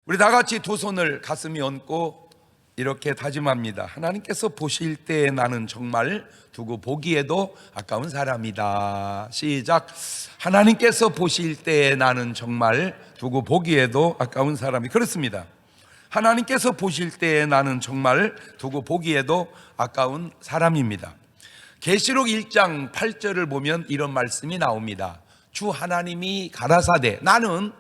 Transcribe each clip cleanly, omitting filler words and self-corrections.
우리 다 같이 두 손을 가슴에 얹고 이렇게 다짐합니다. 하나님께서 보실 때에 나는 정말 두고 보기에도 아까운 사람이다. 시작. 하나님께서 보실 때에 나는 정말 두고 보기에도 아까운 사람이. 그렇습니다. 하나님께서 보실 때에 나는 정말 두고 보기에도 아까운 사람입니다. 계시록 1장 8절을 보면 이런 말씀이 나옵니다. 주 하나님이 가라사대 나는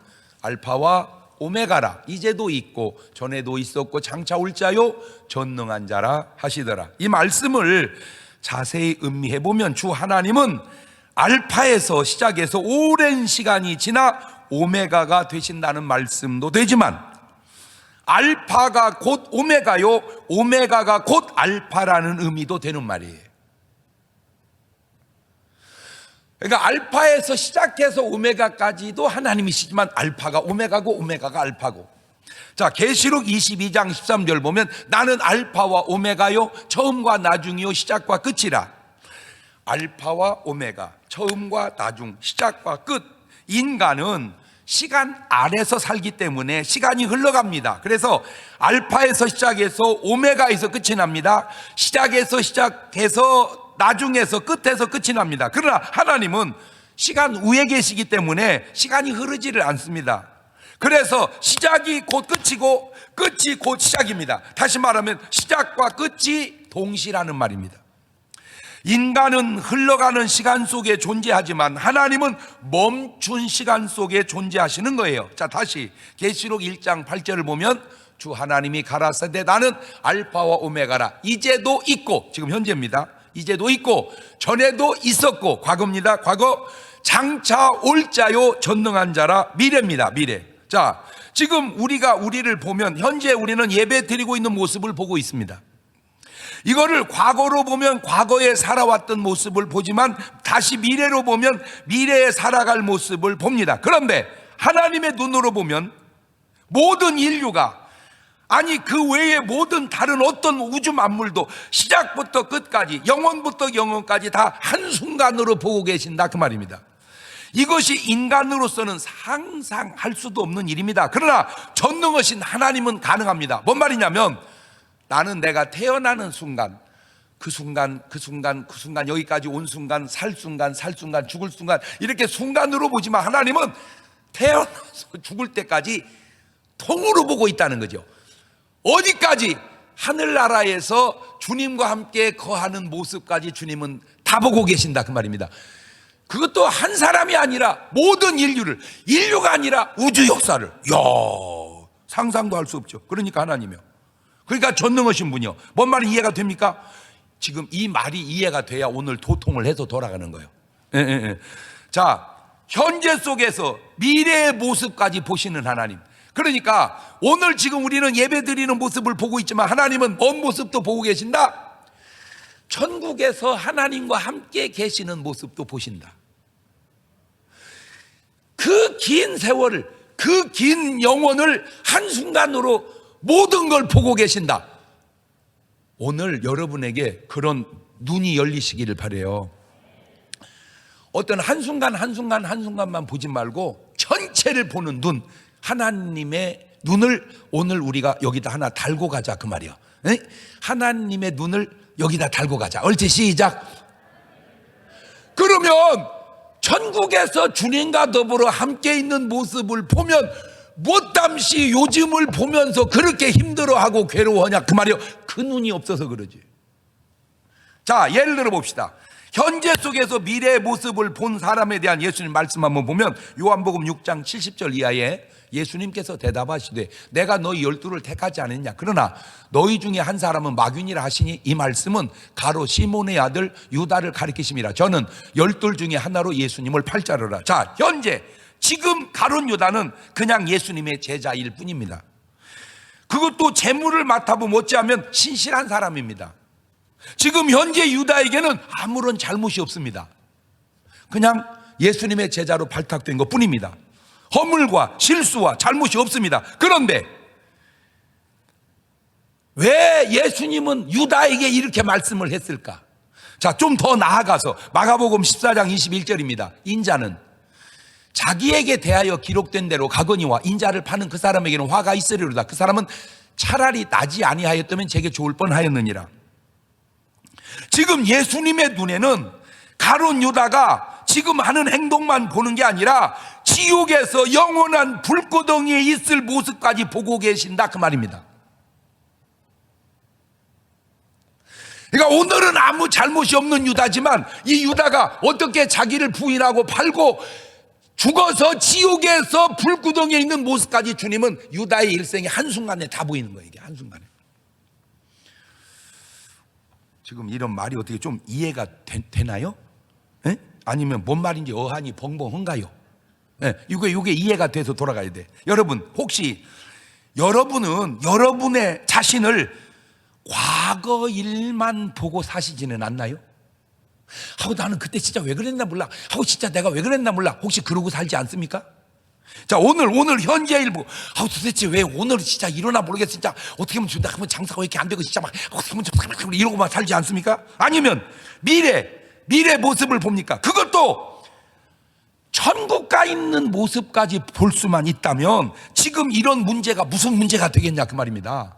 알파와 오메가라, 이제도 있고 전에도 있었고 장차 올 자요 전능한 자라 하시더라. 이 말씀을 자세히 음미해 보면 주 하나님은 알파에서 시작해서 오랜 시간이 지나 오메가가 되신다는 말씀도 되지만, 알파가 곧 오메가요, 오메가가 곧 알파라는 의미도 되는 말이에요. 그러니까 알파에서 시작해서 오메가까지도 하나님이시지만 알파가 오메가고 오메가가 알파고. 자, 계시록 22장 13절 보면 나는 알파와 오메가요 처음과 나중이요 시작과 끝이라. 알파와 오메가, 처음과 나중, 시작과 끝. 인간은 시간 아래서 살기 때문에 시간이 흘러갑니다. 그래서 알파에서 시작해서 오메가에서 끝이 납니다. 시작에서 시작해서 나중에서 끝에서 끝이 납니다. 그러나 하나님은 시간 위에 계시기 때문에 시간이 흐르지를 않습니다. 그래서 시작이 곧 끝이고 끝이 곧 시작입니다. 다시 말하면 시작과 끝이 동시라는 말입니다. 인간은 흘러가는 시간 속에 존재하지만 하나님은 멈춘 시간 속에 존재하시는 거예요. 자, 다시 계시록 1장 8절을 보면 주 하나님이 가라사대 나는 알파와 오메가라, 이제도 있고, 지금 현재입니다. 이제도 있고 전에도 있었고, 과거입니다. 과거. 장차 올 자요 전능한 자라, 미래입니다. 미래. 자, 지금 우리를 보면 현재 우리는 예배 드리고 있는 모습을 보고 있습니다. 이거를 과거로 보면 과거에 살아왔던 모습을 보지만 다시 미래로 보면 미래에 살아갈 모습을 봅니다. 그런데 하나님의 눈으로 보면 모든 인류가, 아니 그 외에 모든 다른 어떤 우주 만물도 시작부터 끝까지, 영원부터 영원까지 다 한순간으로 보고 계신다, 그 말입니다. 이것이 인간으로서는 상상할 수도 없는 일입니다. 그러나 전능하신 하나님은 가능합니다. 뭔 말이냐면 나는 내가 태어나는 순간, 그 순간 여기까지 온 순간, 살 순간, 죽을 순간, 이렇게 순간으로 보지만 하나님은 태어나서 죽을 때까지 통으로 보고 있다는 거죠. 어디까지? 하늘나라에서 주님과 함께 거하는 모습까지 주님은 다 보고 계신다, 그 말입니다. 그것도 한 사람이 아니라 모든 인류가 아니라 우주 역사를. 이야, 상상도 할 수 없죠. 그러니까 하나님이요. 그러니까 전능하신 분이요. 뭔 말이 이해가 됩니까? 지금 이 말이 이해가 돼야 오늘 도통을 해서 돌아가는 거예요. 자, 현재 속에서 미래의 모습까지 보시는 하나님. 그러니까 오늘 지금 우리는 예배 드리는 모습을 보고 있지만 하나님은 먼 모습도 보고 계신다. 천국에서 하나님과 함께 계시는 모습도 보신다. 그 긴 세월을, 그 긴 영혼을 한순간으로 모든 걸 보고 계신다. 오늘 여러분에게 그런 눈이 열리시기를 바라요. 어떤 한순간만 보지 말고 전체를 보는 눈, 하나님의 눈을 오늘 우리가 여기다 하나 달고 가자, 그 말이야. 하나님의 눈을 여기다 달고 가자. 옳지, 시작. 그러면 천국에서 주님과 더불어 함께 있는 모습을 보면 못담시 요즘을 보면서 그렇게 힘들어하고 괴로워하냐, 그 말이요. 그 눈이 없어서 그러지. 자, 예를 들어 봅시다. 현재 속에서 미래의 모습을 본 사람에 대한 예수님 말씀 한번 보면 요한복음 6장 70절 이하에 예수님께서 대답하시되 내가 너희 12를 택하지 않았냐, 그러나 너희 중에 한 사람은 마귀니라 하시니, 이 말씀은 가로 시몬의 아들 유다를 가리키심이라. 저는 12 중에 하나로 예수님을 팔자르라. 자, 현재 지금 가룟 유다는 그냥 예수님의 제자일 뿐입니다. 그것도 재물을 맡아보 못지않으면 신실한 사람입니다. 지금 현재 유다에게는 아무런 잘못이 없습니다. 그냥 예수님의 제자로 발탁된 것 뿐입니다. 허물과 실수와 잘못이 없습니다. 그런데 왜 예수님은 유다에게 이렇게 말씀을 했을까? 자, 좀 더 나아가서 마가복음 14장 21절입니다. 인자는 자기에게 대하여 기록된 대로 가거니와 인자를 파는 그 사람에게는 화가 있으리로다. 그 사람은 차라리 나지 아니하였다면 제게 좋을 뻔하였느니라. 지금 예수님의 눈에는 가룟 유다가 지금 하는 행동만 보는 게 아니라 지옥에서 영원한 불구덩이에 있을 모습까지 보고 계신다, 그 말입니다. 그러니까 오늘은 아무 잘못이 없는 유다지만 이 유다가 어떻게 자기를 부인하고 팔고 죽어서 지옥에서 불구덩이에 있는 모습까지 주님은 유다의 일생이 한순간에 다 보이는 거예요. 이게 한순간에. 지금 이런 말이 어떻게 좀 이해가 되나요? 에? 아니면 뭔 말인지 어한이 벙벙한가요? 예, 이게 이해가 돼서 돌아가야 돼. 여러분, 혹시 여러분은 여러분의 자신을 과거 일만 보고 사시지는 않나요? 하고 나는 그때 진짜 왜 그랬나 몰라. 하고 진짜 내가 왜 그랬나 몰라. 혹시 그러고 살지 않습니까? 자, 오늘 현재 일부. 하고 도대체 왜 오늘 진짜 이러나 모르겠어. 진짜 어떻게 하면 준다. 하면 장사가 왜 이렇게 안 되고 진짜 막 어떻게 하면 좀 이러고만 살지 않습니까? 아니면 미래 모습을 봅니까? 그것도 천국 가 있는 모습까지 볼 수만 있다면 지금 이런 문제가 무슨 문제가 되겠냐, 그 말입니다.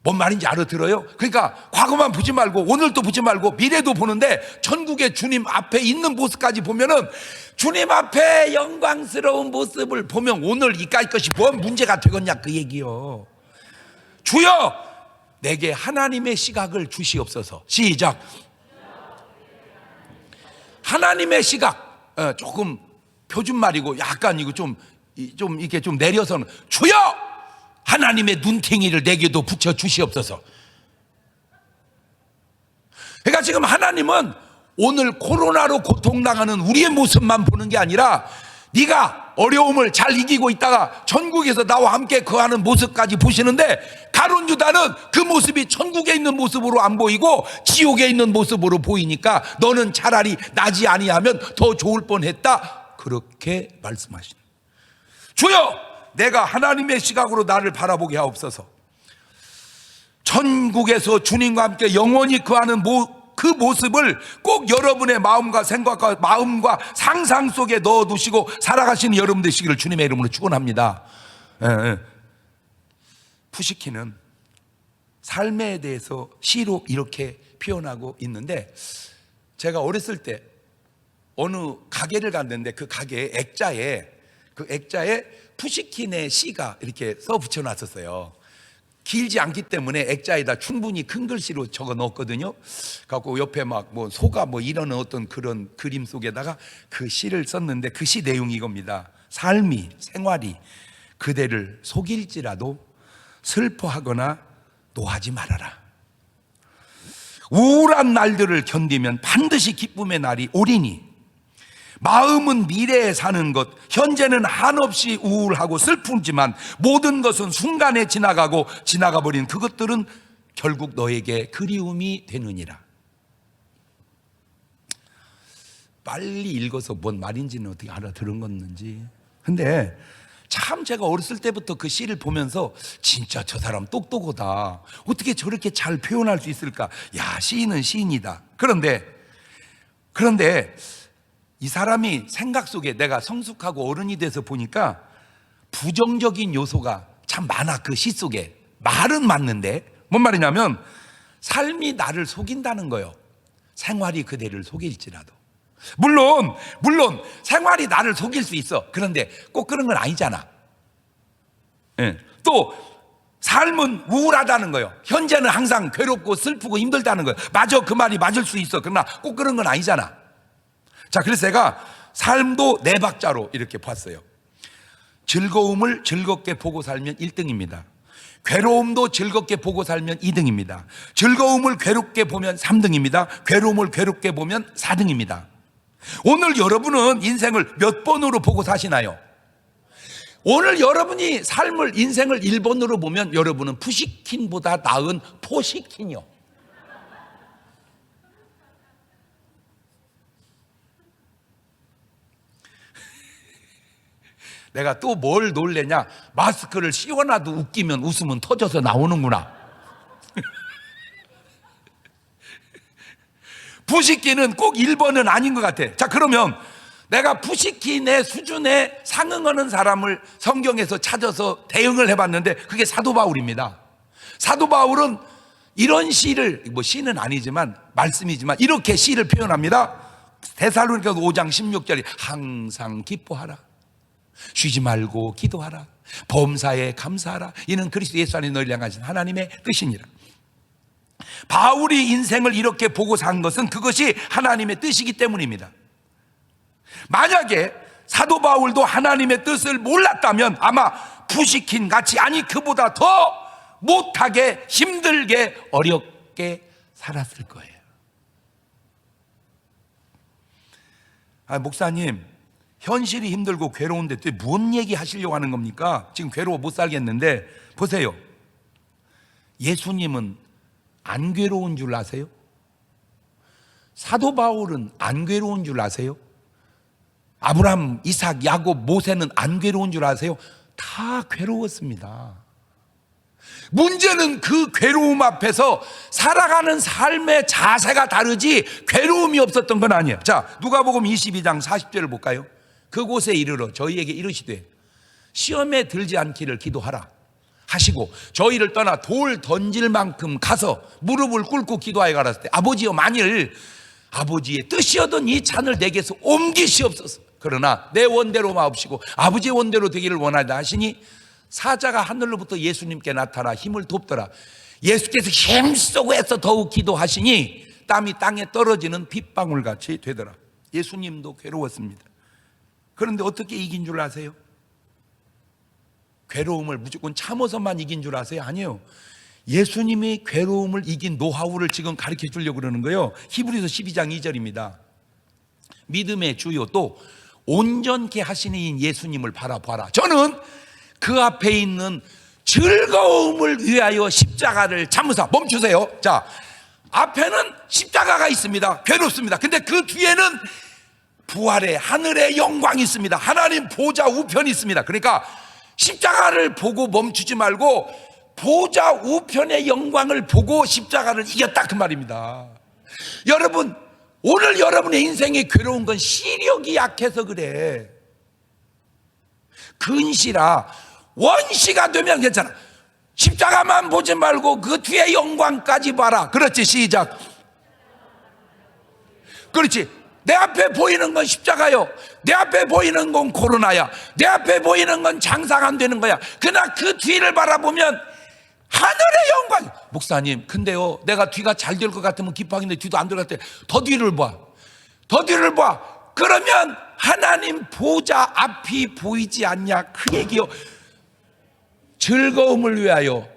뭔 말인지 알아들어요? 그러니까 과거만 보지 말고 오늘도 보지 말고 미래도 보는데 천국의 주님 앞에 있는 모습까지 보면은 주님 앞에 영광스러운 모습을 보면 오늘 이까이 것이 뭔 문제가 되겠냐, 그 얘기요. 주여 내게 하나님의 시각을 주시옵소서. 시작. 하나님의 시각. 조금 표준말이고 약간 이거 좀 이렇게 좀 내려서는 주여 하나님의 눈탱이를 내게도 붙여 주시옵소서. 그러니까 지금 하나님은 오늘 코로나로 고통당하는 우리의 모습만 보는 게 아니라 네가 어려움을 잘 이기고 있다가 천국에서 나와 함께 거하는 모습까지 보시는데 가룟 유다는 그 모습이 천국에 있는 모습으로 안 보이고 지옥에 있는 모습으로 보이니까 너는 차라리 나지 아니하면 더 좋을 뻔했다, 그렇게 말씀하시는. 주여 내가 하나님의 시각으로 나를 바라보게 하옵소서. 천국에서 주님과 함께 영원히 거하는 그 모습을 꼭 여러분의 마음과 생각과 마음과 상상 속에 넣어두시고 살아가시는 여러분 되시기를 주님의 이름으로 축원합니다. 푸시킨은 삶에 대해서 시로 이렇게 표현하고 있는데, 제가 어렸을 때 어느 가게를 갔는데 그 가게에 액자에 푸시킨의 시가 이렇게 써 붙여놨었어요. 길지 않기 때문에 액자에다 충분히 큰 글씨로 적어 넣었거든요. 갖고 옆에 막 뭐 소가 뭐 이런 어떤 그런 그림 속에다가 그 시를 썼는데 그 시 내용이 이겁니다. 삶이, 생활이 그대를 속일지라도 슬퍼하거나 노하지 말아라. 우울한 날들을 견디면 반드시 기쁨의 날이 오리니 마음은 미래에 사는 것, 현재는 한없이 우울하고 슬프지만 모든 것은 순간에 지나가고 지나가버린 그것들은 결국 너에게 그리움이 되느니라. 빨리 읽어서 뭔 말인지는 어떻게 알아들은 건지. 근데 참 제가 어렸을 때부터 그 시를 보면서 진짜 저 사람 똑똑하다, 어떻게 저렇게 잘 표현할 수 있을까. 야, 시인은 시인이다. 그런데 이 사람이 생각 속에 내가 성숙하고 어른이 돼서 보니까 부정적인 요소가 참 많아. 그 시 속에 말은 맞는데 뭔 말이냐면 삶이 나를 속인다는 거예요. 생활이 그대를 속일지라도. 물론 생활이 나를 속일 수 있어. 그런데 꼭 그런 건 아니잖아. 또 삶은 우울하다는 거예요. 현재는 항상 괴롭고 슬프고 힘들다는 거예요. 맞아, 그 말이 맞을 수 있어. 그러나 꼭 그런 건 아니잖아. 자, 그래서 제가 삶도 네 박자로 이렇게 봤어요. 즐거움을 즐겁게 보고 살면 1등입니다. 괴로움도 즐겁게 보고 살면 2등입니다. 즐거움을 괴롭게 보면 3등입니다. 괴로움을 괴롭게 보면 4등입니다. 오늘 여러분은 인생을 몇 번으로 보고 사시나요? 오늘 여러분이 삶을, 인생을 1번으로 보면 여러분은 푸시킨보다 나은 포시킨이요. 내가 또 뭘 놀래냐? 마스크를 씌워놔도 웃기면 웃으면 터져서 나오는구나. 푸시키는 꼭 1번은 아닌 것 같아. 자, 그러면 내가 푸시키 내 수준에 상응하는 사람을 성경에서 찾아서 대응을 해봤는데 그게 사도 바울입니다. 사도 바울은 이런 시를, 뭐 시는 아니지만 말씀이지만 이렇게 시를 표현합니다. 데살로니가 5장 16절에 항상 기뻐하라, 쉬지 말고 기도하라, 범사에 감사하라, 이는 그리스도 예수 안에 너희를 향하신 하나님의 뜻이니라. 바울이 인생을 이렇게 보고 산 것은 그것이 하나님의 뜻이기 때문입니다. 만약에 사도 바울도 하나님의 뜻을 몰랐다면 아마 푸시킨 같이, 아니 그보다 더 못하게, 힘들게, 어렵게 살았을 거예요. 목사님, 현실이 힘들고 괴로운데 또 뭔 얘기 하시려고 하는 겁니까? 지금 괴로워 못 살겠는데. 보세요, 예수님은 안 괴로운 줄 아세요? 사도 바울은 안 괴로운 줄 아세요? 아브라함, 이삭, 야곱, 모세는 안 괴로운 줄 아세요? 다 괴로웠습니다. 문제는 그 괴로움 앞에서 살아가는 삶의 자세가 다르지 괴로움이 없었던 건 아니에요. 자, 누가복음 22장 40절을 볼까요? 그곳에 이르러 저희에게 이르시되 시험에 들지 않기를 기도하라 하시고 저희를 떠나 돌 던질 만큼 가서 무릎을 꿇고 기도하여 가라사대 아버지여, 만일 아버지의 뜻이었던 이 잔을 내게서 옮기시옵소서. 그러나 내 원대로 마옵시고 아버지의 원대로 되기를 원하다 하시니 사자가 하늘로부터 예수님께 나타나 힘을 돕더라. 예수께서 힘쓰고 해서 더욱 기도하시니 땀이 땅에 떨어지는 빗방울같이 되더라. 예수님도 괴로웠습니다. 그런데 어떻게 이긴 줄 아세요? 괴로움을 무조건 참아서만 이긴 줄 아세요? 아니에요. 예수님이 괴로움을 이긴 노하우를 지금 가르쳐 주려고 그러는 거예요. 히브리서 12장 2절입니다. 믿음의 주요 또 온전케 하시는 이 예수님을 바라봐라. 저는 그 앞에 있는 즐거움을 위하여 십자가를 참으사. 멈추세요. 자, 앞에는 십자가가 있습니다. 괴롭습니다. 근데 그 뒤에는 부활의 하늘의 영광이 있습니다. 하나님 보좌 우편이 있습니다. 그러니까 십자가를 보고 멈추지 말고 보좌 우편의 영광을 보고 십자가를 이겼다, 그 말입니다. 여러분, 오늘 여러분의 인생에 괴로운 건 시력이 약해서 그래. 근시라 원시가 되면 괜찮아. 십자가만 보지 말고 그 뒤에 영광까지 봐라. 그렇지, 시작. 그렇지. 내 앞에 보이는 건 십자가요, 내 앞에 보이는 건 코로나야, 내 앞에 보이는 건 장사가 안 되는 거야. 그러나 그 뒤를 바라보면 하늘의 영광. 목사님, 근데요, 내가 뒤가 잘 될 것 같으면 기뻐하는데 뒤도 안 될 것 같아. 더 뒤를 봐, 더 뒤를 봐. 그러면 하나님 보좌 앞이 보이지 않냐, 그 얘기요. 즐거움을 위하여,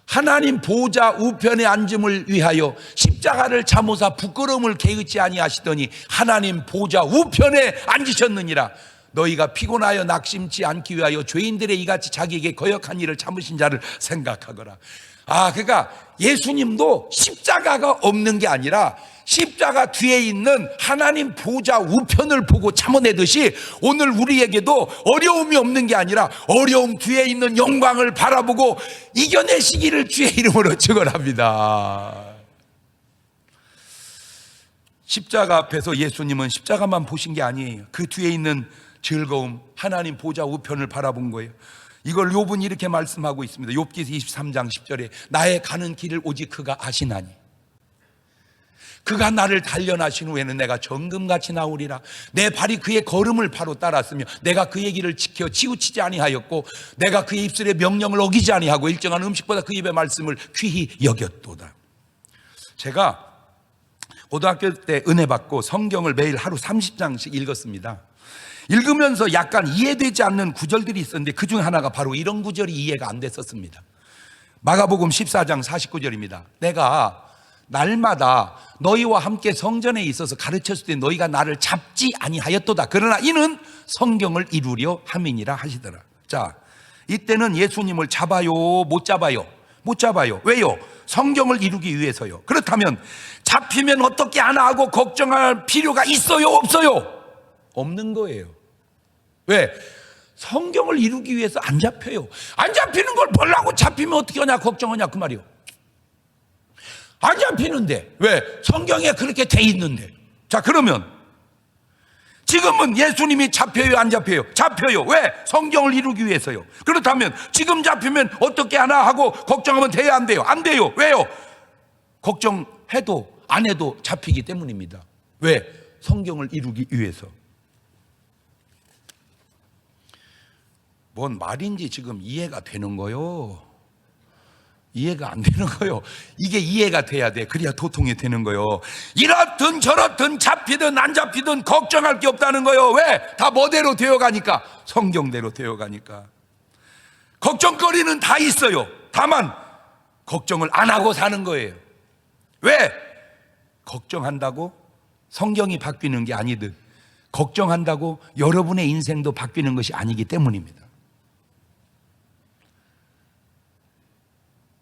하나님 보좌 우편에 앉음을 위하여 십자가를 참으사 부끄러움을 개의치 아니하시더니 하나님 보좌 우편에 앉으셨느니라. 너희가 피곤하여 낙심치 않기 위하여 죄인들의 이같이 자기에게 거역한 일을 참으신 자를 생각하거라. 그러니까 예수님도 십자가가 없는 게 아니라 십자가 뒤에 있는 하나님 보좌 우편을 보고 참아내듯이 오늘 우리에게도 어려움이 없는 게 아니라 어려움 뒤에 있는 영광을 바라보고 이겨내시기를 주의 이름으로 축원합니다. 십자가 앞에서 예수님은 십자가만 보신 게 아니에요. 그 뒤에 있는 즐거움, 하나님 보좌 우편을 바라본 거예요. 이걸 욥은 이렇게 말씀하고 있습니다. 욥기서 23장 10절에 나의 가는 길을 오직 그가 아시나니 그가 나를 단련하신 후에는 내가 정금같이 나오리라. 내 발이 그의 걸음을 바로 따랐으며 내가 그의 길을 지켜 치우치지 아니하였고 내가 그의 입술의 명령을 어기지 아니하고 일정한 음식보다 그 입의 말씀을 귀히 여겼도다. 제가 고등학교 때 은혜 받고 성경을 매일 하루 30장씩 읽었습니다. 읽으면서 약간 이해되지 않는 구절들이 있었는데 그 중 하나가 바로 이런 구절이 이해가 안 됐었습니다. 마가복음 14장 49절입니다. 내가 날마다 너희와 함께 성전에 있어서 가르쳤을 때 너희가 나를 잡지 아니하였도다. 그러나 이는 성경을 이루려 함이니라 하시더라. 자, 이때는 예수님을 잡아요, 못 잡아요? 못 잡아요. 왜요? 성경을 이루기 위해서요. 그렇다면 잡히면 어떻게 하나 하고 걱정할 필요가 있어요, 없어요? 없는 거예요. 왜? 성경을 이루기 위해서 안 잡혀요. 안 잡히는 걸 보려고 잡히면 어떻게 하냐 걱정하냐, 그 말이요. 안 잡히는데 왜? 성경에 그렇게 돼 있는데. 자, 그러면 지금은 예수님이 잡혀요, 안 잡혀요? 잡혀요. 왜? 성경을 이루기 위해서요. 그렇다면 지금 잡히면 어떻게 하나 하고 걱정하면 돼야 안 돼요? 안 돼요. 왜요? 걱정해도 안 해도 잡히기 때문입니다. 왜? 성경을 이루기 위해서. 뭔 말인지 지금 이해가 되는 거요? 이해가 안 되는 거요. 이게 이해가 돼야 돼. 그래야 도통이 되는 거요. 이렇든 저렇든 잡히든 안 잡히든 걱정할 게 없다는 거요. 왜? 다 뭐대로 되어가니까? 성경대로 되어가니까. 걱정거리는 다 있어요. 다만 걱정을 안 하고 사는 거예요. 왜? 걱정한다고 성경이 바뀌는 게 아니듯 걱정한다고 여러분의 인생도 바뀌는 것이 아니기 때문입니다.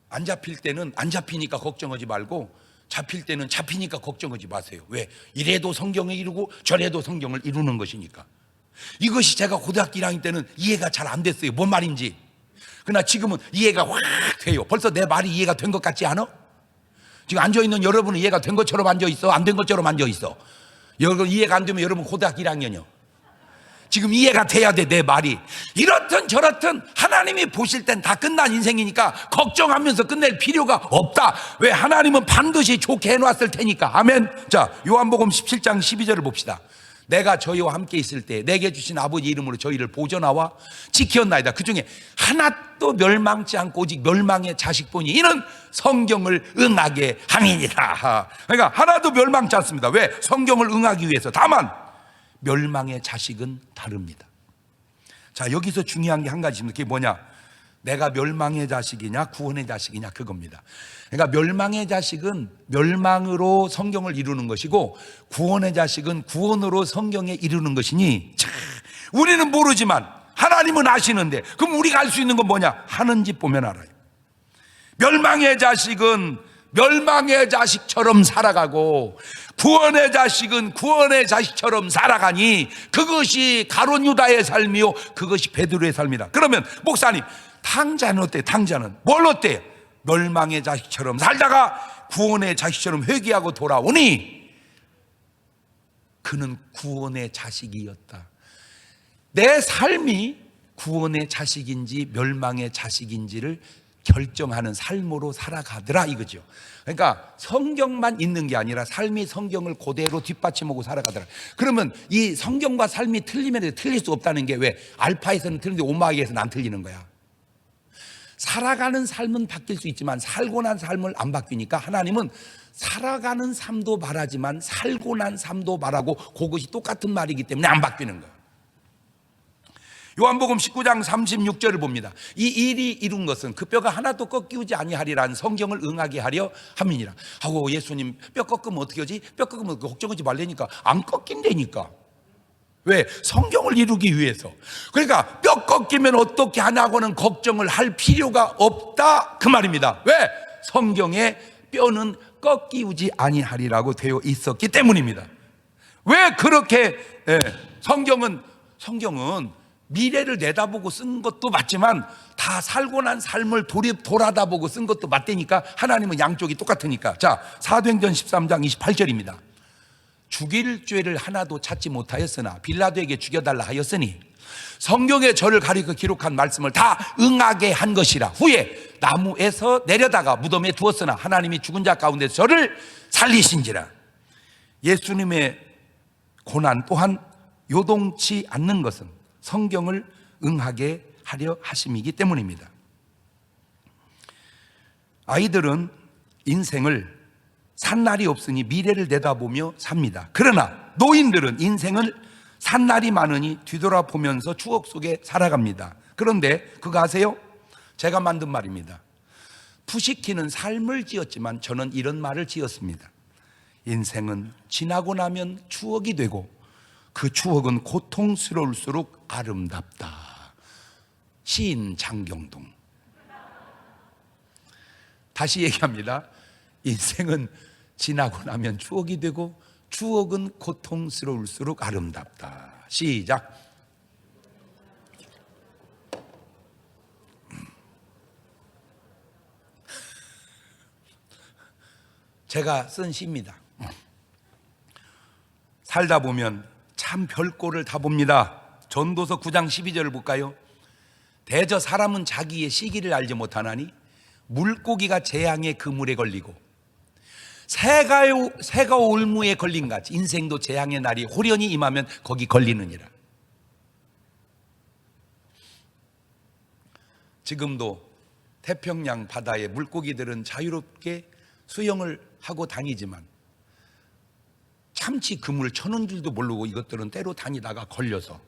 안 잡힐 때는 안 잡히니까 걱정하지 말고 잡힐 때는 잡히니까 걱정하지 마세요. 왜? 이래도 성경을 이루고 저래도 성경을 이루는 것이니까. 이것이 제가 고등학교 1학년 때는 이해가 잘 안 됐어요. 뭔 말인지. 그러나 지금은 이해가 확 돼요. 벌써 내 말이 이해가 된 것 같지 않아? 지금 앉아있는 여러분은 이해가 된 것처럼 앉아있어? 안 된 것처럼 앉아있어? 여러분 이해가 안 되면 여러분 고등학교 1학년이요. 지금 이해가 돼야 돼, 내 말이. 이렇든 저렇든 하나님이 보실 땐 다 끝난 인생이니까 걱정하면서 끝낼 필요가 없다. 왜? 하나님은 반드시 좋게 해놨을 테니까. 아멘. 자, 요한복음 17장 12절을 봅시다. 내가 저희와 함께 있을 때 내게 주신 아버지 이름으로 저희를 보존하와 지켰나이다. 그 중에 하나도 멸망치 않고 오직 멸망의 자식뿐이 이는 성경을 응하게 함이니라. 그러니까 하나도 멸망치 않습니다. 왜? 성경을 응하기 위해서. 다만 멸망의 자식은 다릅니다. 자, 여기서 중요한 게 한 가지 있습니다. 그게 뭐냐? 내가 멸망의 자식이냐 구원의 자식이냐 그겁니다. 그러니까 멸망의 자식은 멸망으로 성경을 이루는 것이고 구원의 자식은 구원으로 성경에 이루는 것이니, 자, 우리는 모르지만 하나님은 아시는데 그럼 우리가 알 수 있는 건 뭐냐? 하는 짓 보면 알아요. 멸망의 자식은 멸망의 자식처럼 살아가고 구원의 자식은 구원의 자식처럼 살아가니 그것이 가룟 유다의 삶이요 그것이 베드로의 삶이다. 그러면 목사님, 탕자는 어때? 탕자는 뭘 어때? 멸망의 자식처럼 살다가 구원의 자식처럼 회개하고 돌아오니 그는 구원의 자식이었다. 내 삶이 구원의 자식인지 멸망의 자식인지를 결정하는 삶으로 살아가더라 이거죠. 그러니까 성경만 있는 게 아니라 삶이 성경을 그대로 뒷받침하고 살아가더라. 그러면 이 성경과 삶이 틀리면 틀릴 수 없다는 게 왜? 알파에서는 틀리는데 오마이에서는 안 틀리는 거야. 살아가는 삶은 바뀔 수 있지만 살고 난 삶을 안 바뀌니까 하나님은 살아가는 삶도 말하지만 살고 난 삶도 말하고 그것이 똑같은 말이기 때문에 안 바뀌는 거야. 요한복음 19장 36절을 봅니다. 이 일이 이룬 것은 그 뼈가 하나도 꺾이지 아니하리라는 성경을 응하게 하려 함이니라. 하고 예수님 뼈 꺾으면 어떻게 하지? 뼈 꺾으면 걱정하지 말라니까. 안 꺾인다니까. 왜? 성경을 이루기 위해서. 그러니까 뼈 꺾이면 어떻게 하냐고는 걱정을 할 필요가 없다 그 말입니다. 왜? 성경에 뼈는 꺾이지 아니하리라고 되어 있었기 때문입니다. 왜 그렇게 성경은 미래를 내다보고 쓴 것도 맞지만 다 살고 난 삶을 돌아다보고 쓴 것도 맞다니까. 하나님은 양쪽이 똑같으니까. 자, 사도행전 13장 28절입니다. 죽일 죄를 하나도 찾지 못하였으나 빌라도에게 죽여달라 하였으니 성경에 저를 가리켜 기록한 말씀을 다 응하게 한 것이라. 후에 나무에서 내려다가 무덤에 두었으나 하나님이 죽은 자 가운데서 저를 살리신지라. 예수님의 고난 또한 요동치 않는 것은 성경을 응하게 하려 하심이기 때문입니다. 아이들은 인생을 산 날이 없으니 미래를 내다보며 삽니다. 그러나 노인들은 인생을 산 날이 많으니 뒤돌아보면서 추억 속에 살아갑니다. 그런데 그거 아세요? 제가 만든 말입니다. 푸시키는 삶을 지었지만 저는 이런 말을 지었습니다. 인생은 지나고 나면 추억이 되고 그 추억은 고통스러울수록 아름답다. 시인 장경동. 다시 얘기합니다. 인생은 지나고 나면 추억이 되고 추억은 고통스러울수록 아름답다. 시작. 제가 쓴 시입니다. 살다 보면 참 별꼴을 다 봅니다. 전도서 9장 12절을 볼까요? 대저 사람은 자기의 시기를 알지 못하나니 물고기가 재앙의 그물에 걸리고 새가 올무에 걸린 같이 인생도 재앙의 날이 호련히 임하면 거기 걸리느니라. 지금도 태평양 바다에 물고기들은 자유롭게 수영을 하고 다니지만 참치 그물 쳐놓은 줄도 모르고 이것들은 때로 다니다가 걸려서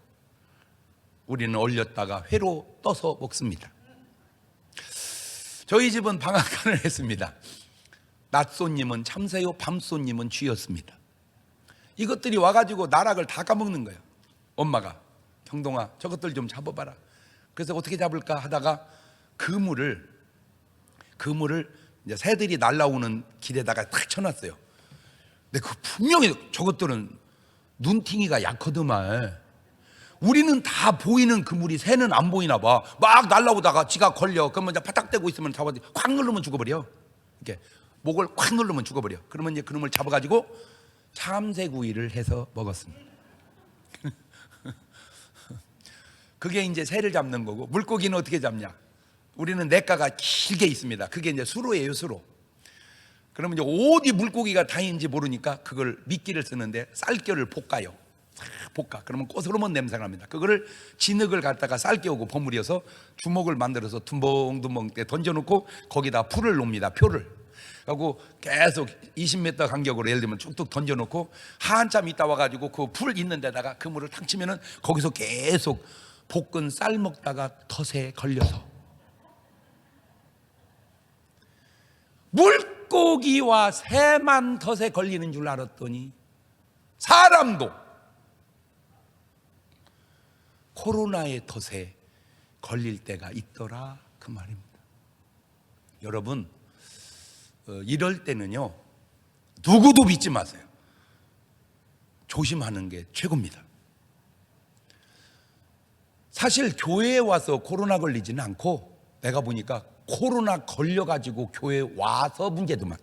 우리는 얼렸다가 회로 떠서 먹습니다. 저희 집은 방앗간을 했습니다. 낮손님은 참새요, 밤손님은 쥐였습니다. 이것들이 와가지고 나락을 다 까먹는 거예요. 엄마가 경동아 저것들 좀 잡아봐라. 그래서 어떻게 잡을까 하다가 그물을 이제 새들이 날아오는 길에다가 탁 쳐놨어요. 근데 그 분명히 저것들은 눈팅이가 약하더만. 우리는 다 보이는 그물이 새는 안 보이나 봐. 막 날아오다가 지가 걸려. 그러면 이제 파닥대고 있으면 잡아, 콱 누르면 죽어버려. 이렇게 목을 콱 누르면 죽어버려. 그러면 이제 그놈을 잡아가지고 참새구이를 해서 먹었습니다. 그게 이제 새를 잡는 거고, 물고기는 어떻게 잡냐? 우리는 냇가가 길게 있습니다. 그게 이제 수로예요, 수로. 그러면 이제 어디 물고기가 다니는지 모르니까 그걸 미끼를 쓰는데 쌀겨를 볶아요. 볶아. 그러면 꼬스러운 냄새가 납니다. 그거를 진흙을 갖다가 쌀겨오고 버무려서 주먹을 만들어서 둠벙둠벙 때 던져놓고 거기다 풀을 놓습니다. 표를. 하고 계속 20m 간격으로 예를 들면 쭉쭉 던져놓고 한참 있다 와가지고 그 풀 있는 데다가 그물을 탁 치면은 거기서 계속 볶은 쌀 먹다가 덫에 걸려서. 물고기와 새만 덫에 걸리는 줄 알았더니 사람도 코로나의 덫에 걸릴 때가 있더라, 그 말입니다. 여러분, 이럴 때는요 누구도 믿지 마세요. 조심하는 게 최고입니다. 사실 교회에 와서 코로나 걸리지는 않고 내가 보니까 코로나 걸려가지고 교회에 와서 문제더만.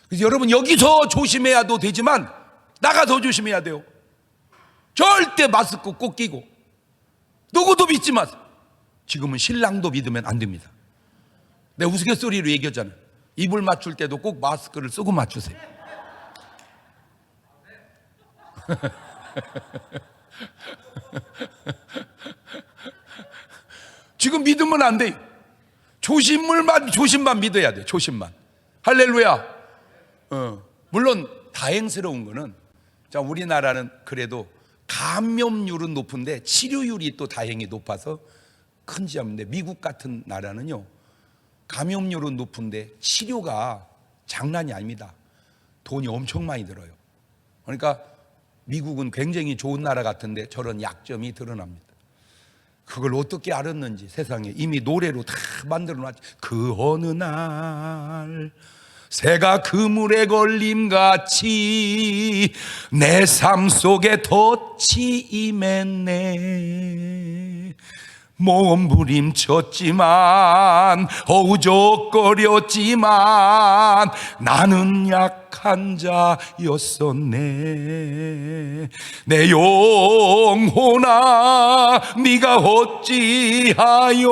그래서 여러분 여기서 조심해야도 되지만 나가서 조심해야 돼요. 절대 마스크 꼭 끼고 누구도 믿지 마세요. 지금은 신랑도 믿으면 안 됩니다. 내가 우스갯소리로 얘기했잖아요. 이불 맞출 때도 꼭 마스크를 쓰고 맞추세요. 지금 믿으면 안 돼요. 조심만 믿어야 돼요. 조심만. 할렐루야. 물론 다행스러운 거는, 자, 우리나라는 그래도 감염률은 높은데 치료율이 또 다행히 높아서 큰 지점인데, 미국 같은 나라는요 감염률은 높은데 치료가 장난이 아닙니다. 돈이 엄청 많이 들어요. 그러니까 미국은 굉장히 좋은 나라 같은데 저런 약점이 드러납니다. 그걸 어떻게 알았는지 세상에 이미 노래로 다 만들어 놨지. 그 어느 날 새가 그물에 걸림같이 내 삶 속에 덫이 임했네. 몸부림쳤지만 어우적거렸지만 나는 약한 자였었네. 내 영혼아 네가 어찌하여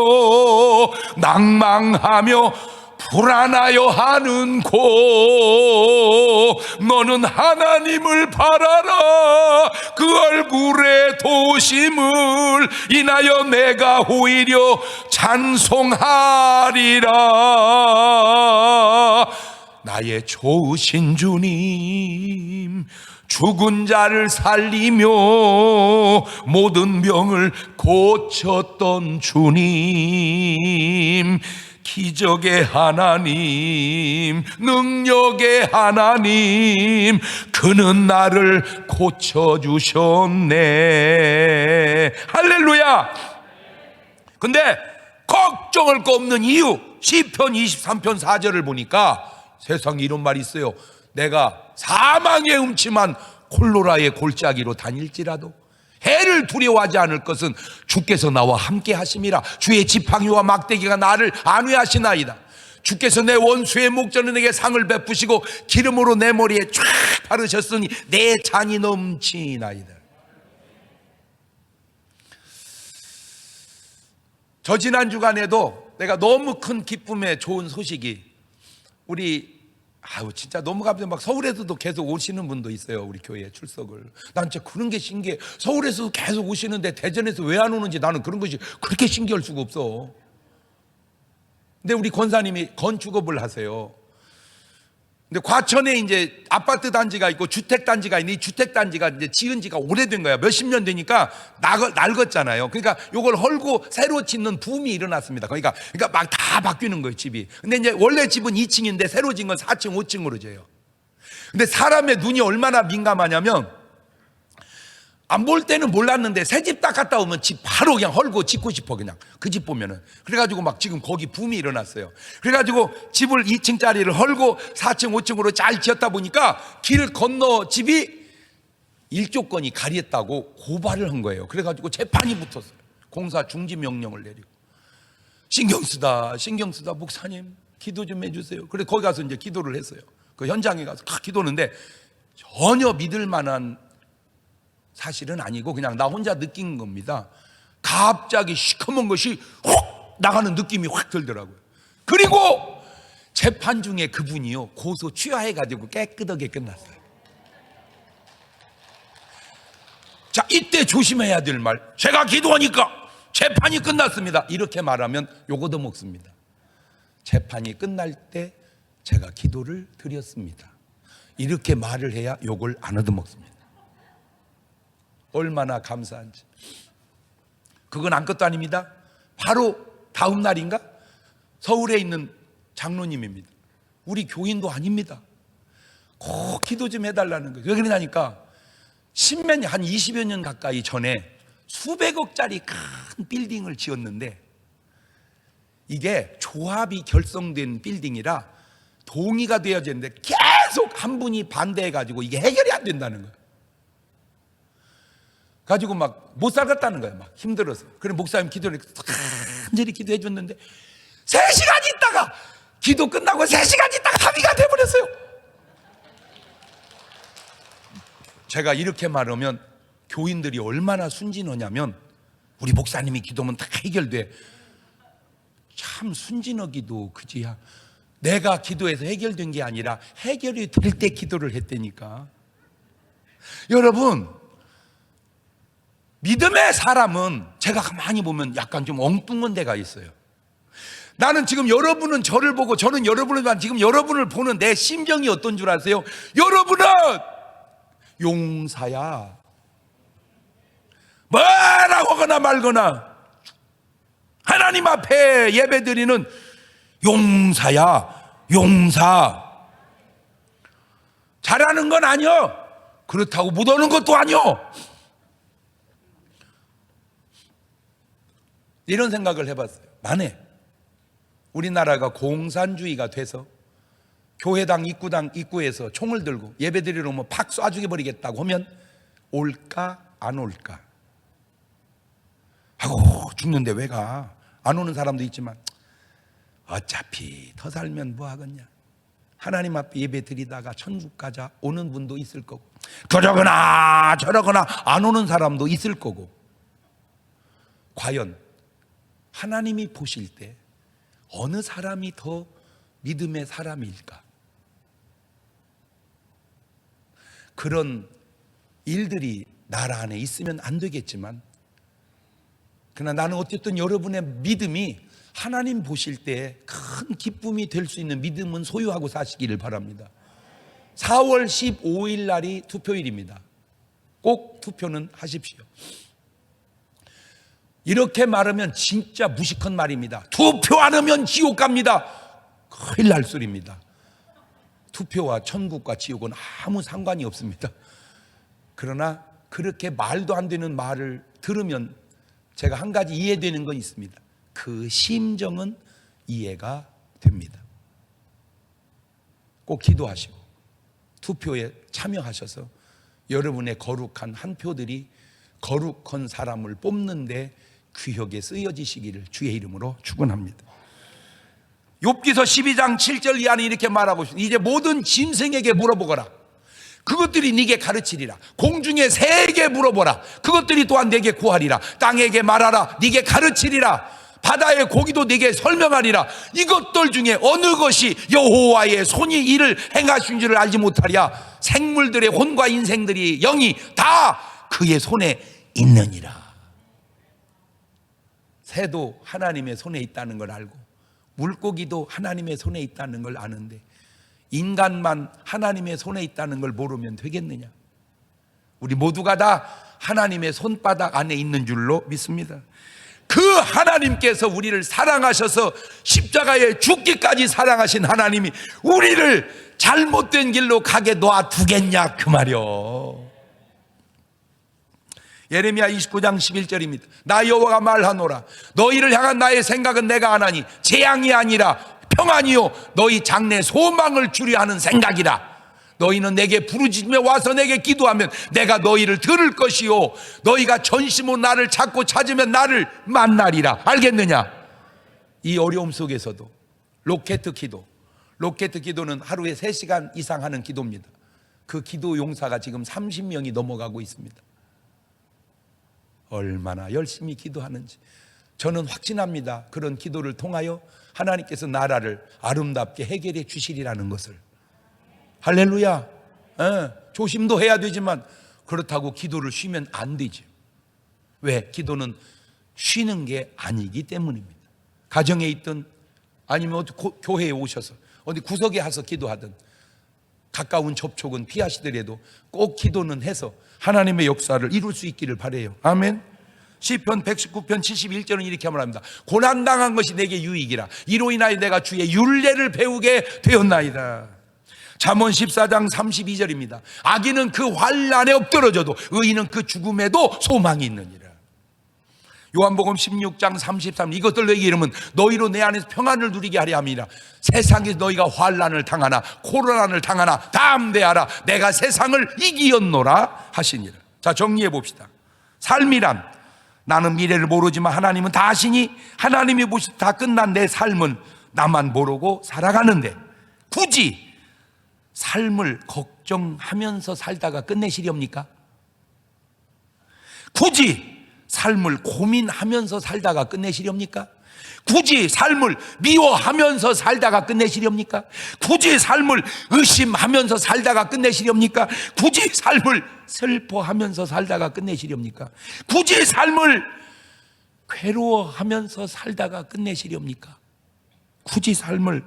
낭망하며 불안하여 하는 곳, 너는 하나님을 바라라. 그 얼굴의 도심을 인하여 내가 오히려 찬송하리라. 나의 좋으신 주님, 죽은 자를 살리며 모든 병을 고쳤던 주님, 기적의 하나님, 능력의 하나님, 그는 나를 고쳐주셨네. 할렐루야. 근데 걱정할 거 없는 이유, 시편 23편 4절을 보니까 세상에 이런 말이 있어요. 내가 사망의 음침한 콜로라의 골짜기로 다닐지라도 해를 두려워하지 않을 것은 주께서 나와 함께 하심이라. 주의 지팡이와 막대기가 나를 안위하시나이다. 주께서 내 원수의 목전에 상을 베푸시고 기름으로 내 머리에 쫙 바르셨으니 내 잔이 넘치나이다. 저 지난 주간에도 내가 너무 큰 기쁨의 좋은 소식이, 우리 진짜 너무 감사해요. 막 서울에서도 계속 오시는 분도 있어요. 우리 교회에 출석을. 난 진짜 그런 게 신기해. 서울에서도 계속 오시는데 대전에서 왜 안 오는지 나는 그런 것이 그렇게 신기할 수가 없어. 근데 우리 권사님이 건축업을 하세요. 근데 과천에 이제 아파트 단지가 있고 주택 단지가 있는데, 이 주택 단지가 이제 지은 지가 오래된 거야. 몇십 년 되니까 낡았잖아요. 그러니까 요걸 헐고 새로 짓는 붐이 일어났습니다. 그러니까 막 다 바뀌는 거예요, 집이. 근데 이제 원래 집은 2층인데 새로 지은 건 4층, 5층으로 져요. 근데 사람의 눈이 얼마나 민감하냐면, 안 볼 때는 몰랐는데 새 집 딱 갔다 오면 집 바로 그냥 헐고 짓고 싶어, 그냥 그 집 보면은. 그래가지고 막 지금 거기 붐이 일어났어요. 그래가지고 집을 2층짜리를 헐고 4층 5층으로 잘 지었다 보니까 길 건너 집이 일조권이 가리했다고 고발을 한 거예요. 그래가지고 재판이 붙었어요. 공사 중지 명령을 내리고. 신경 쓰다 목사님 기도 좀 해주세요. 그래 거기 가서 이제 기도를 했어요. 그 현장에 가서 기도하는데 전혀 믿을 만한 사실은 아니고 그냥 나 혼자 느낀 겁니다. 갑자기 시커먼 것이 확 나가는 느낌이 확 들더라고요. 그리고 재판 중에 그분이요, 고소 취하해가지고 깨끗하게 끝났어요. 자, 이때 조심해야 될 말, 제가 기도하니까 재판이 끝났습니다, 이렇게 말하면 요거도 먹습니다. 재판이 끝날 때 제가 기도를 드렸습니다, 이렇게 말을 해야 요걸 안 얻어먹습니다. 얼마나 감사한지. 그건 아무것도 아닙니다. 바로 다음 날인가 서울에 있는 장로님입니다. 우리 교인도 아닙니다. 꼭 기도 좀 해달라는 거예요. 왜 그러냐니까 십몇 년, 한 20여 년 가까이 전에 수백억짜리 큰 빌딩을 지었는데, 이게 조합이 결성된 빌딩이라 동의가 되어졌는데 계속 한 분이 반대해가지고 이게 해결이 안 된다는 거예요. 가지고 막 못 살겠다는 거예요. 막 힘들어서. 그래 목사님 기도를 간절히 기도해 줬는데 3시간 있다가, 기도 끝나고 3시간 있다가 합의가 돼버렸어요. 제가 이렇게 말하면 교인들이 얼마나 순진하냐면, 우리 목사님이 기도하면 다 해결돼. 참 순진하기도 그지야. 내가 기도해서 해결된 게 아니라 해결이 될 때 기도를 했다니까. 여러분, 믿음의 사람은 제가 가만히 보면 약간 좀 엉뚱한 데가 있어요. 나는 지금 여러분은 저를 보고 저는 여러분을 보고, 지금 여러분을 보는 내 심정이 어떤 줄 아세요? 여러분은 용사야. 뭐라고 하거나 말거나 하나님 앞에 예배드리는 용사야. 용사. 잘하는 건 아니요, 그렇다고 못하는 것도 아니요. 이런 생각을 해봤어요. 만에 우리나라가 공산주의가 돼서 교회당 입구에서 총을 들고 예배드리러 오면 팍 쏴 죽여버리겠다고 하면 올까 안 올까? 아고 죽는데 왜 가? 안 오는 사람도 있지만 어차피 더 살면 뭐 하겠냐? 하나님 앞에 예배 드리다가 천국 가자 오는 분도 있을 거고, 그러거나 저러거나 안 오는 사람도 있을 거고. 과연 하나님이 보실 때 어느 사람이 더 믿음의 사람일까? 그런 일들이 나라 안에 있으면 안 되겠지만, 그러나 나는 어쨌든 여러분의 믿음이 하나님 보실 때 큰 기쁨이 될 수 있는 믿음은 소유하고 사시기를 바랍니다. 4월 15일 날이 투표일입니다. 꼭 투표는 하십시오. 이렇게 말하면 진짜 무식한 말입니다. 투표 안 하면 지옥 갑니다. 큰일 날 소리입니다. 투표와 천국과 지옥은 아무 상관이 없습니다. 그러나 그렇게 말도 안 되는 말을 들으면 제가 한 가지 이해되는 건 있습니다. 그 심정은 이해가 됩니다. 꼭 기도하시고 투표에 참여하셔서 여러분의 거룩한 한 표들이 거룩한 사람을 뽑는데 귀하게 쓰여지시기를 주의 이름으로 축원합니다. 욥기서 12장 7절 이하는 이렇게 말하고 있습니다. 이제 모든 짐승에게 물어보거라. 그것들이 네게 가르치리라. 공중의 새에게 물어보라. 그것들이 또한 네게 구하리라. 땅에게 말하라. 네게 가르치리라. 바다의 고기도 네게 설명하리라. 이것들 중에 어느 것이 여호와의 손이 이를 행하신 줄을 알지 못하랴. 생물들의 혼과 인생들이 영이 다 그의 손에 있느니라. 새도 하나님의 손에 있다는 걸 알고, 물고기도 하나님의 손에 있다는 걸 아는데, 인간만 하나님의 손에 있다는 걸 모르면 되겠느냐? 우리 모두가 다 하나님의 손바닥 안에 있는 줄로 믿습니다. 그 하나님께서 우리를 사랑하셔서 십자가에 죽기까지 사랑하신 하나님이 우리를 잘못된 길로 가게 놔두겠냐 그 말이요. 예레미야 29장 11절입니다. 나 여호와가 말하노라. 너희를 향한 나의 생각은 내가 아나니 재앙이 아니라 평안이요 너희 장래 소망을 주려 하는 생각이라. 너희는 내게 부르짖으며 와서 내게 기도하면 내가 너희를 들을 것이요 너희가 전심으로 나를 찾고 찾으면 나를 만나리라. 알겠느냐? 이 어려움 속에서도 로켓 기도는 하루에 3시간 이상 하는 기도입니다. 그 기도 용사가 지금 30명이 넘어가고 있습니다. 얼마나 열심히 기도하는지 저는 확신합니다. 그런 기도를 통하여 하나님께서 나라를 아름답게 해결해 주시리라는 것을. 할렐루야. 조심도 해야 되지만 그렇다고 기도를 쉬면 안 되죠. 왜? 기도는 쉬는 게 아니기 때문입니다. 가정에 있든 아니면 어디 교회에 오셔서 어디 구석에 와서 기도하든 가까운 접촉은 피하시더라도 꼭 기도는 해서 하나님의 역사를 이룰 수 있기를 바라요. 아멘. 시편 119편 71절은 이렇게 말합니다. 고난당한 것이 내게 유익이라. 이로 인하여 내가 주의 율례를 배우게 되었나이다. 잠언 14장 32절입니다. 악인은 그 환난에 엎드러져도 의인은 그 죽음에도 소망이 있느니라. 요한복음 16장 33 이것들 너희에게 이르면 너희로 내 안에서 평안을 누리게 하려 함이라. 세상에서 너희가 환난을 당하나 코로나를 당하나 담대하라. 내가 세상을 이기었노라 하시니라. 자, 정리해 봅시다. 삶이란 나는 미래를 모르지만 하나님은 다 아시니 하나님이 보시고 다 끝난 내 삶은 나만 모르고 살아가는데 굳이 삶을 걱정하면서 살다가 끝내시렵니까? 굳이 삶을 고민하면서 살다가 끝내시렵니까? 굳이 삶을 미워하면서 살다가 끝내시렵니까? 굳이 삶을 의심하면서 살다가 끝내시렵니까? 굳이 삶을 슬퍼하면서 살다가 끝내시렵니까? 굳이 삶을 괴로워하면서 살다가 끝내시렵니까? 굳이 삶을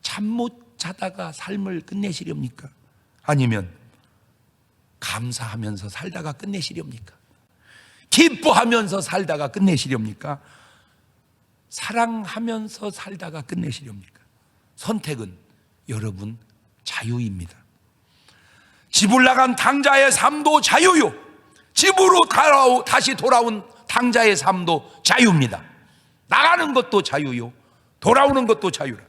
잠 못 자다가 삶을 끝내시렵니까? 아니면 감사하면서 살다가 끝내시렵니까? 기뻐하면서 살다가 끝내시렵니까? 사랑하면서 살다가 끝내시렵니까? 선택은 여러분 자유입니다. 집을 나간 당자의 삶도 자유요, 집으로 다시 돌아온 당자의 삶도 자유입니다. 나가는 것도 자유요, 돌아오는 것도 자유라.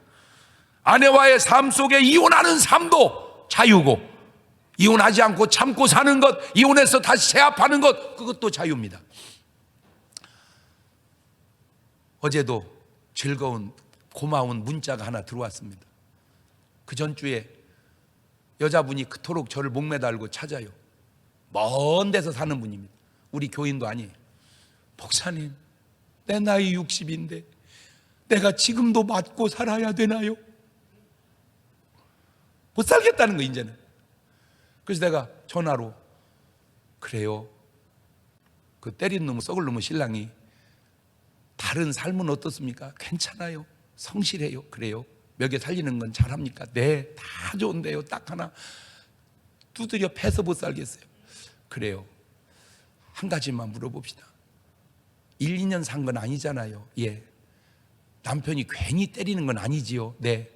아내와의 삶 속에 이혼하는 삶도 자유고, 이혼하지 않고 참고 사는 것, 이혼해서 다시 재합하는 것, 그것도 자유입니다. 어제도 즐거운 고마운 문자가 하나 들어왔습니다. 그 전주에 여자분이 그토록 저를 목매달고 찾아요. 먼 데서 사는 분입니다. 우리 교인도 아니에요. 목사님, 내 나이 60인데 내가 지금도 맞고 살아야 되나요? 못 살겠다는 거 이제는. 그래서 내가 전화로, 그래요, 그 때린 놈 썩을 놈의 신랑이 다른 삶은 어떻습니까? 괜찮아요, 성실해요. 그래요, 먹여 살리는 건 잘합니까? 네, 다 좋은데요, 딱 하나 두드려 패서 못 살겠어요. 그래요, 한 가지만 물어봅시다. 1, 2년 산 건 아니잖아요. 예. 남편이 괜히 때리는 건 아니지요. 네.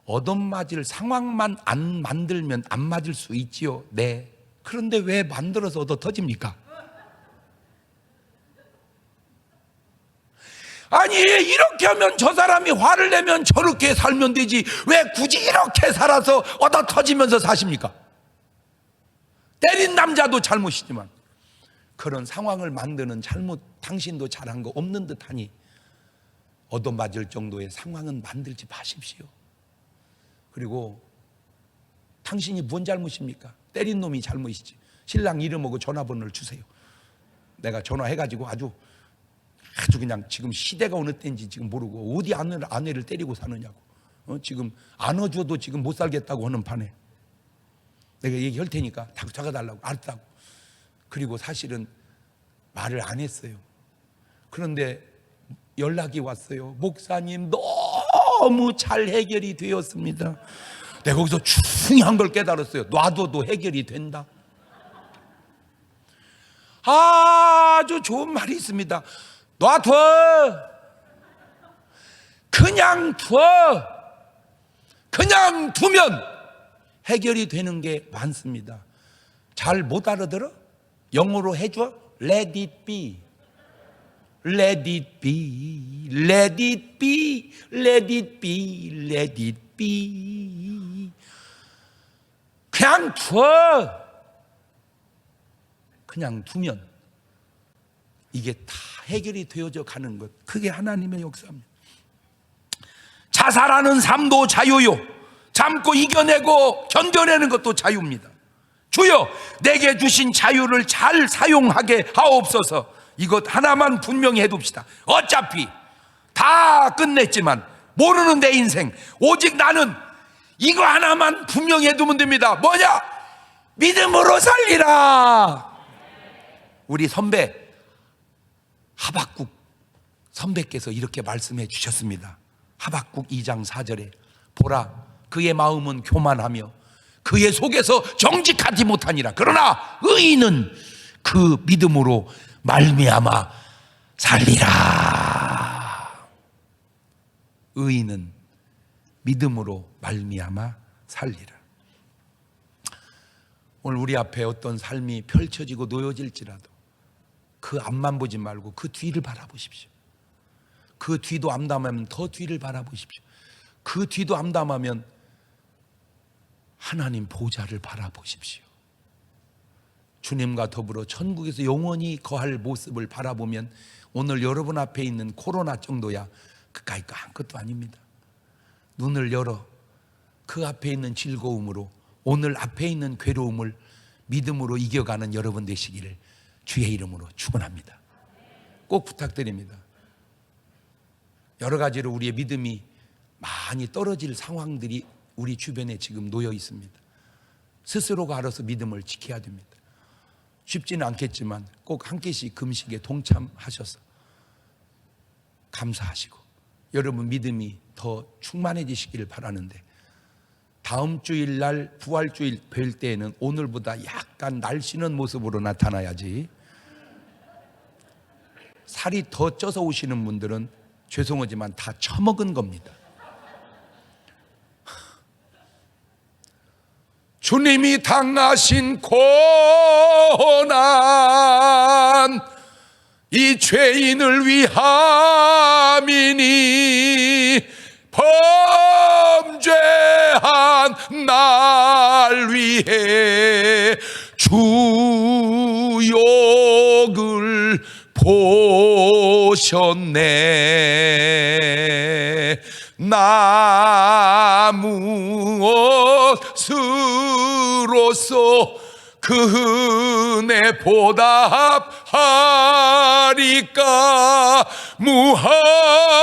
얻어맞을 상황만 안 만들면 안 맞을 수 있지요. 네. 그런데 왜 만들어서 얻어 터집니까? 아니, 이렇게 하면 저 사람이 화를 내면 저렇게 살면 되지 왜 굳이 이렇게 살아서 얻어 터지면서 사십니까? 때린 남자도 잘못이지만 그런 상황을 만드는 잘못 당신도 잘한 거 없는 듯하니 얻어맞을 정도의 상황은 만들지 마십시오. 그리고 당신이 뭔 잘못입니까? 때린 놈이 잘못이지. 신랑 이름하고 전화번호를 주세요. 내가 전화해가지고 아주 그냥 지금 시대가 어느 때인지 지금 모르고 어디 아내를 때리고 사느냐고. 지금 안아줘도 지금 못 살겠다고 하는 판에 내가 얘기할 테니까 작아달라고. 알았다고. 그리고 사실은 말을 안 했어요. 그런데 연락이 왔어요. 목사님 너무 잘 해결이 되었습니다. 내가 거기서 중요한 걸 깨달았어요. 놔둬도 해결이 된다. 아주 좋은 말이 있습니다. 놔둬. 그냥 둬. 그냥 두면 해결이 되는 게 많습니다. 잘 못 알아들어? 영어로 해줘. Let it be. Let it be. Let it be. Let it be. Let it be. 그냥 둬. 그냥 두면 이게 다 해결이 되어져 가는 것. 그게 하나님의 역사입니다. 자살하는 삶도 자유요. 참고 이겨내고 견뎌내는 것도 자유입니다. 주여 내게 주신 자유를 잘 사용하게 하옵소서. 이것 하나만 분명히 해둡시다. 어차피 다 끝냈지만 모르는 내 인생, 오직 나는 이거 하나만 분명히 해두면 됩니다. 뭐냐? 믿음으로 살리라. 우리 선배 하박국 선배께서 이렇게 말씀해 주셨습니다. 하박국 2장 4절에 보라 그의 마음은 교만하며 그의 속에서 정직하지 못하니라. 그러나 의인은 그 믿음으로 말미암아 살리라. 의인은 믿음으로 말미암아 살리라. 오늘 우리 앞에 어떤 삶이 펼쳐지고 놓여질지라도 그 앞만 보지 말고 그 뒤를 바라보십시오. 그 뒤도 암담하면 더 뒤를 바라보십시오. 그 뒤도 암담하면 하나님 보좌를 바라보십시오. 주님과 더불어 천국에서 영원히 거할 모습을 바라보면 오늘 여러분 앞에 있는 코로나 정도야 그까이 거 아무것도 아닙니다. 눈을 열어 그 앞에 있는 즐거움으로 오늘 앞에 있는 괴로움을 믿음으로 이겨가는 여러분 되시기를 주의 이름으로 축원합니다. 꼭 부탁드립니다. 여러 가지로 우리의 믿음이 많이 떨어질 상황들이 우리 주변에 지금 놓여 있습니다. 스스로가 알아서 믿음을 지켜야 됩니다. 쉽지는 않겠지만 꼭 한 끼씩 금식에 동참하셔서 감사하시고 여러분 믿음이 더 충만해지시기를 바라는데, 다음 주일날 부활주일 뵐 때에는 오늘보다 약간 날씬한 모습으로 나타나야지. 살이 더 쪄서 오시는 분들은 죄송하지만 다 처먹은 겁니다. 주님이 당하신 고난 이 죄인을 위함이니 범죄한 날 위해 주욕을 보셨네. 나 무엇으로써 그 은혜 보답하리까. 무한하신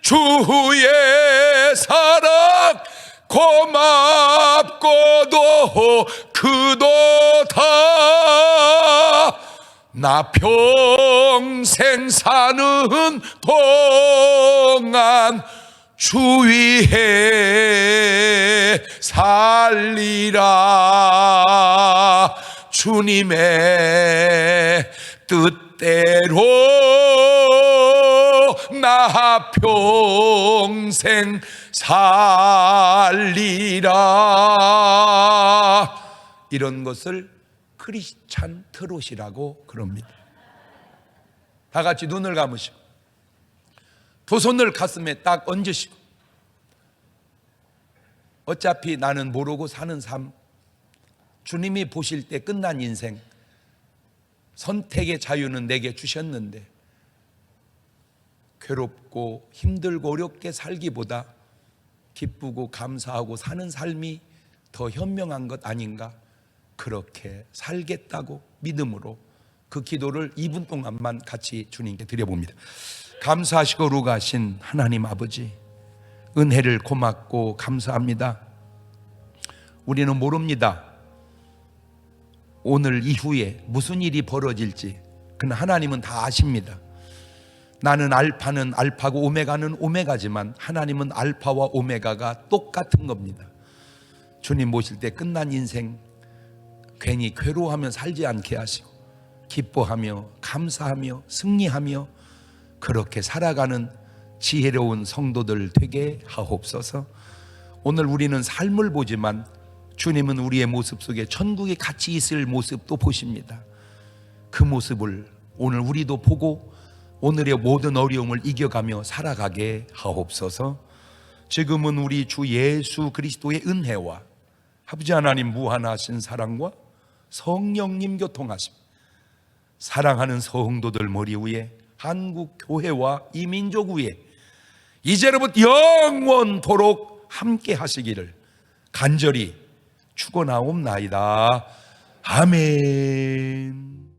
주의 사랑 고맙고도 그도다. 나 평생 사는 동안 주 위에 살리라. 주님의 뜻대로 나 평생 살리라. 이런 것을 크리스찬 트롯이라고 그럽니다. 다 같이 눈을 감으시고 두 손을 가슴에 딱 얹으시고, 어차피 나는 모르고 사는 삶, 주님이 보실 때 끝난 인생, 선택의 자유는 내게 주셨는데 괴롭고 힘들고 어렵게 살기보다 기쁘고 감사하고 사는 삶이 더 현명한 것 아닌가, 그렇게 살겠다고 믿음으로 그 기도를 2분 동안만 같이 주님께 드려봅니다. 감사하시고 거룩하신 하나님 아버지, 은혜를 고맙고 감사합니다. 우리는 모릅니다. 오늘 이후에 무슨 일이 벌어질지. 그러나 하나님은 다 아십니다. 나는 알파는 알파고 오메가는 오메가지만 하나님은 알파와 오메가가 똑같은 겁니다. 주님 모실 때 끝난 인생 괜히 괴로워하며 살지 않게 하시고 기뻐하며 감사하며 승리하며 그렇게 살아가는 지혜로운 성도들 되게 하옵소서. 오늘 우리는 삶을 보지만 주님은 우리의 모습 속에 천국에 같이 있을 모습도 보십니다. 그 모습을 오늘 우리도 보고 오늘의 모든 어려움을 이겨가며 살아가게 하옵소서. 지금은 우리 주 예수 그리스도의 은혜와 아버지 하나님 무한하신 사랑과 성령님 교통하심, 사랑하는 성도들 머리 위에 한국 교회와 이 민족 위에 이제로부터 영원토록 함께 하시기를 간절히 축원하옵나이다. 아멘.